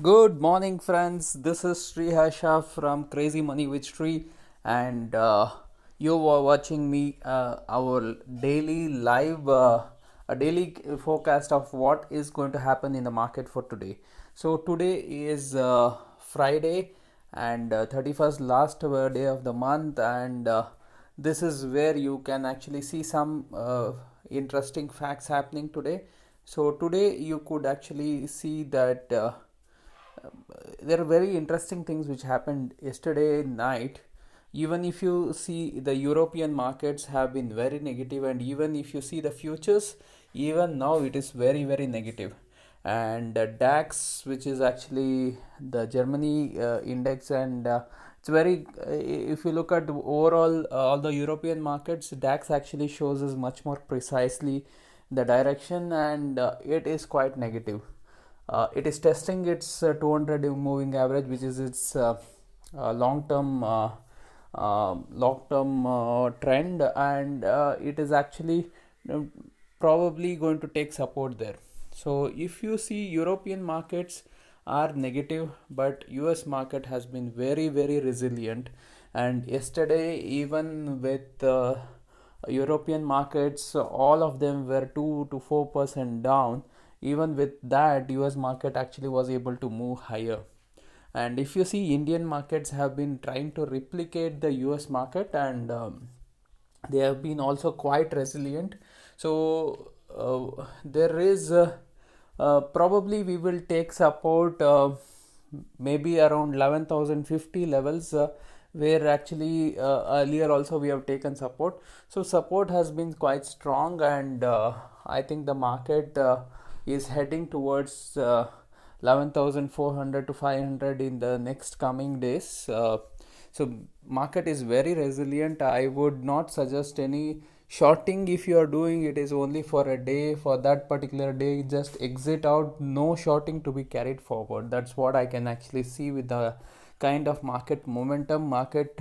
Good morning, friends. This is Sri Hasha from Crazy Money with Sri, and you are watching me our daily live, a daily forecast of what is going to happen in the market for today. So today is Friday, and 31st last day of the month, and this is where you can actually see some interesting facts happening today. So today you could actually see that. There are very interesting things which happened yesterday night. Even if you see the European markets have been very negative, and even if you see the futures, even now it is very very negative. And DAX, which is actually the Germany index, and it's very if you look at the overall all the European markets, DAX actually shows us much more precisely the direction, and it is quite negative. It is testing its 200 moving average, which is its long term trend, and it is actually um, probably going to take support there. So if you see, European markets are negative, but US market has been very very resilient. And yesterday, even with European markets, all of them were 2 to 4% down. Even with that, US market actually was able to move higher. And if you see, Indian markets have been trying to replicate the US market, and they have been also quite resilient. So there is probably we will take support maybe around 11,050 levels, where actually earlier also we have taken support. So support has been quite strong, and I think the market is heading towards 11,400 to 500 in the next coming days. So market is very resilient. I would not suggest any shorting. If you are doing it, is only for a day, for that particular day, just exit out. No shorting to be carried forward. That's what I can actually see with the kind of market momentum, market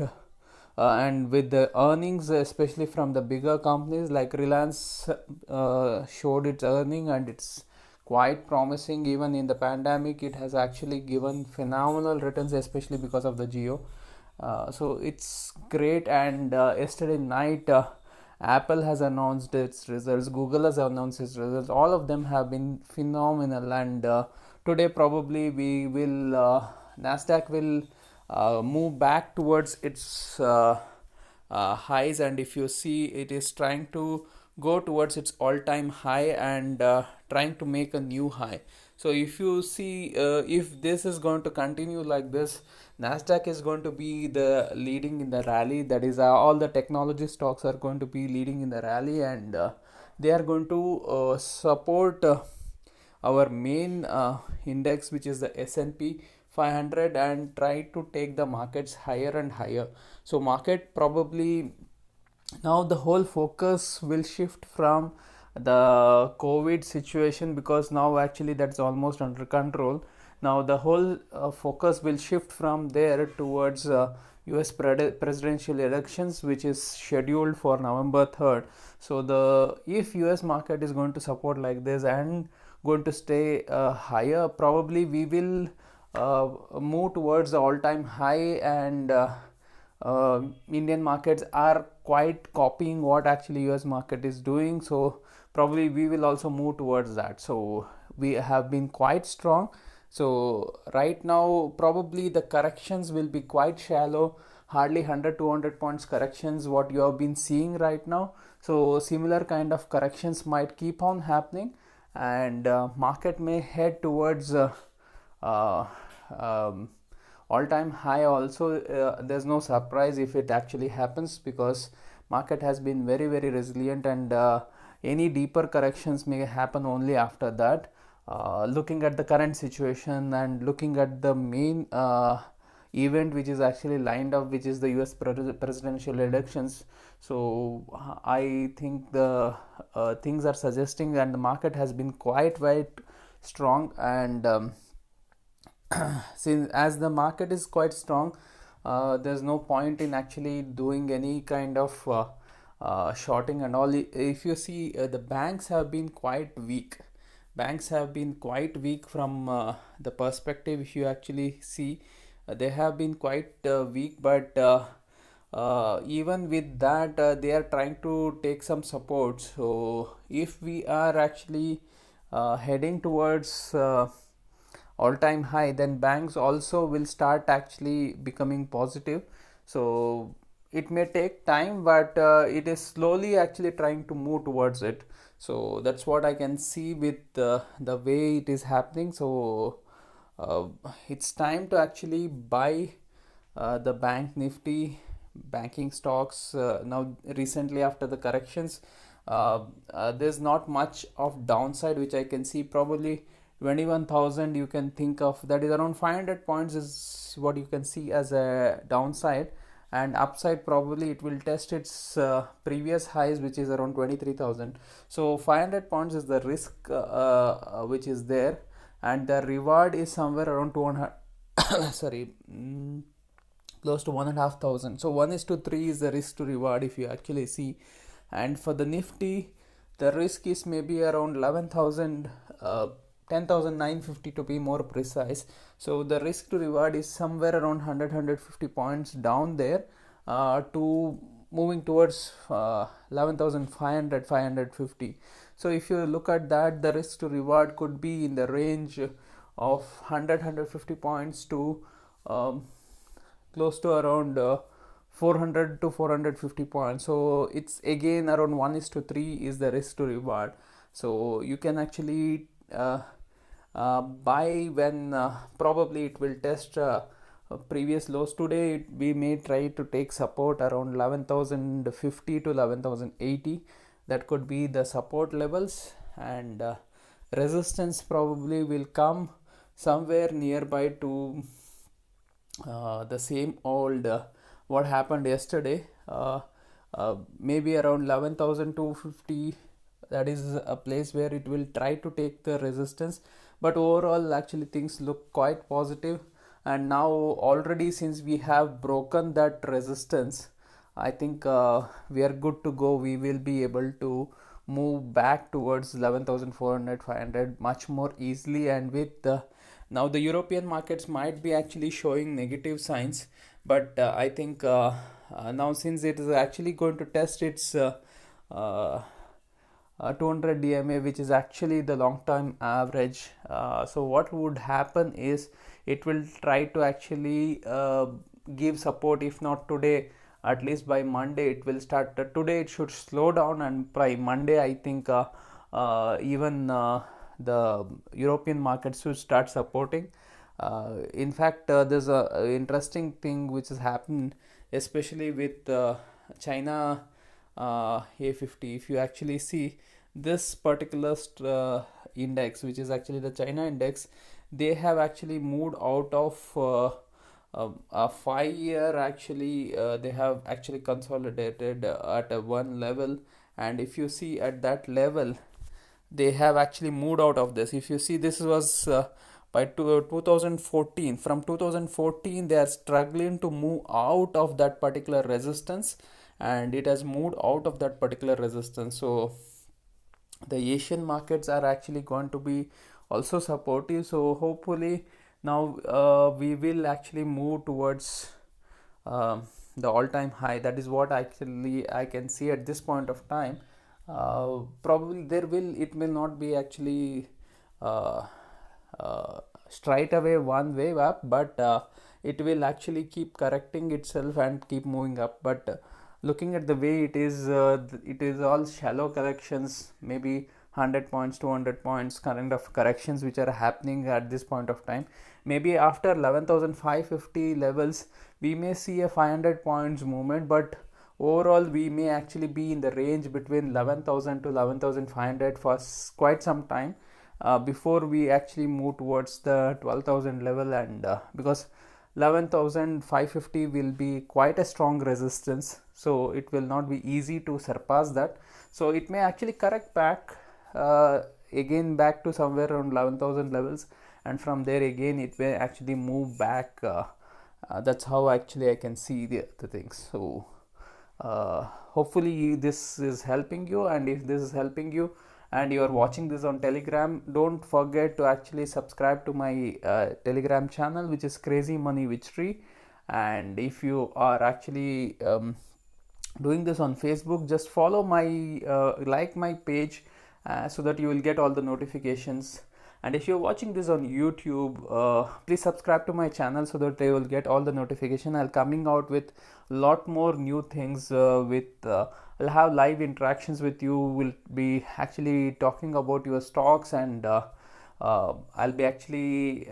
and with the earnings, especially from the bigger companies like Reliance showed its earning, and it's quite promising. Even in the pandemic, it has actually given phenomenal returns, especially because of the Geo. So it's great. And yesterday night, Apple has announced its results, Google has announced its results. All of them have been phenomenal, and today probably we will Nasdaq will move back towards its highs. And if you see, it is trying to go towards its all-time high, and trying to make a new high. So if you see, if this is going to continue like this, Nasdaq is going to be the leading in the rally. That is, all the technology stocks are going to be leading in the rally, and they are going to support our main index, which is the S&P 500, and try to take the markets higher and higher. So market probably now the whole focus will shift from the COVID situation, because now actually that's almost under control. Now the whole focus will shift from there towards US presidential elections, which is scheduled for November 3rd. So the if US market is going to support like this and going to stay higher, probably we will move towards the all-time high. And Indian markets are quite copying what actually US market is doing, so probably we will also move towards that. So we have been quite strong. So right now probably the corrections will be quite shallow, hardly 100 200 points corrections what you have been seeing right now. So similar kind of corrections might keep on happening, and market may head towards uh, um, all-time high also. There's no surprise if it actually happens, because market has been very very resilient, and any deeper corrections may happen only after that. Looking at the current situation, and looking at the main event which is actually lined up, which is the US presidential elections. So I think the things are suggesting, and the market has been quite strong. And since as the market is quite strong, there's no point in actually doing any kind of shorting and all. If you see, the banks have been quite weak. banks have been quite weak from the perspective. If you actually see, they have been quite weak, but even with that, they are trying to take some support. So if we are actually heading towards all-time high, then banks also will start actually becoming positive. So it may take time, but it is slowly actually trying to move towards it. So that's what I can see with the way it is happening. So uh, it's time to actually buy the bank nifty banking stocks. Now recently after the corrections, there's not much of downside which I can see. Probably 21,000 you can think of, that is around 500 points is what you can see as a downside, and upside probably it will test its previous highs which is around 23,000. So 500 points is the risk which is there, and the reward is somewhere around 200 sorry, close to 1,500. So 1:3 is the risk to reward if you actually see. And for the nifty, the risk is maybe around 11,000, 10,950 to be more precise. So the risk to reward is somewhere around 100 points down there, to moving towards 11,500, 550. So if you look at that, the risk to reward could be in the range of 100 points to close to around 400 to 450 points. So it's again around 1:3 is the risk to reward. So you can actually buy when probably it will test previous lows. Today we may try to take support around 11,050 to 11,080. That could be the support levels, and resistance probably will come somewhere nearby to the same old what happened yesterday, maybe around 11,250. That is a place where it will try to take the resistance, but overall actually things look quite positive. And now already, since we have broken that resistance, I think we are good to go. We will be able to move back towards 11,400, 500 much more easily. And with now the European markets might be actually showing negative signs, but I think now, since it is actually going to test its uh, 200 DMA, which is actually the long term average. So what would happen is it will try to actually give support, if not today, at least by Monday it will start. Today it should slow down, and by Monday I think even the European markets should start supporting. In fact, there's a interesting thing which has happened, especially with China A50. If you actually see this particular index, which is actually the China index, they have actually moved out of a 5 year. Actually, they have actually consolidated at a one level, and if you see at that level, they have actually moved out of this. If you see, this was by 2014. From 2014 they are struggling to move out of that particular resistance, and it has moved out of that particular resistance. So the Asian markets are actually going to be also supportive. So hopefully now we will actually move towards the all-time high. That is what actually I can see at this point of time. Probably it will not be actually uh, straight away one wave up, but it will actually keep correcting itself and keep moving up. But looking at the way it is all shallow corrections, maybe 100 points, 200 points kind of corrections which are happening at this point of time. Maybe after 11,550 levels we may see a 500 points movement, but overall we may actually be in the range between 11,000 to 11,500 for quite some time, before we actually move towards the 12,000 level. And because 11,550 will be quite a strong resistance, so it will not be easy to surpass that. So it may actually correct back again back to somewhere around 11,000 levels, and from there again it may actually move back. That's how actually I can see the things. So hopefully this is helping you, and if this is helping you, and you are watching this on Telegram, don't forget to actually subscribe to my Telegram channel, which is Crazy Money with Sri. And if you are actually doing this on Facebook, just follow my like my page so that you will get all the notifications. And if you're watching this on YouTube, please subscribe to my channel so that they will get all the notification. I'll coming out with a lot more new things I'll have live interactions with you. Will be actually talking about your stocks, and I'll be actually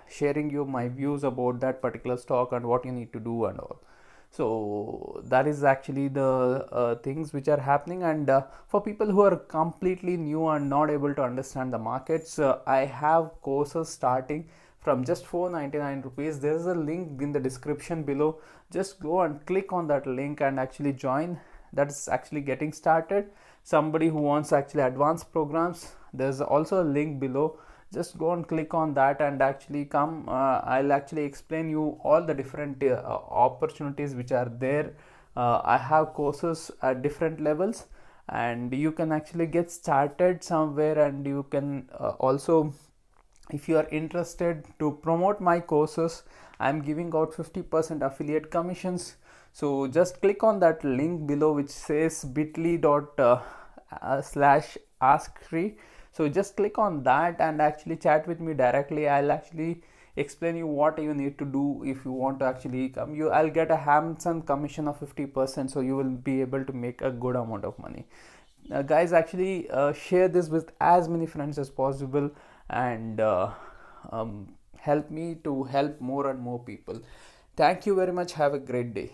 sharing you my views about that particular stock and what you need to do and all. So that is actually the things which are happening. And for people who are completely new and not able to understand the markets, I have courses starting from just 499 rupees. There is a link in the description below. Just go and click on that link and actually join. That's actually getting started. Somebody who wants actually advanced programs, there's also a link below. Just go and click on that and actually come. I'll actually explain you all the different opportunities which are there. I have courses at different levels, and you can actually get started somewhere. And you can also, if you are interested to promote my courses, I'm giving out 50% affiliate commissions. So just click on that link below which says bit.ly/askfree. So just click on that and actually chat with me directly. I'll actually explain you what you need to do if you want to actually come. I'll get a handsome commission of 50%, so you will be able to make a good amount of money. Guys, actually share this with as many friends as possible, and help me to help more and more people. Thank you very much. Have a great day.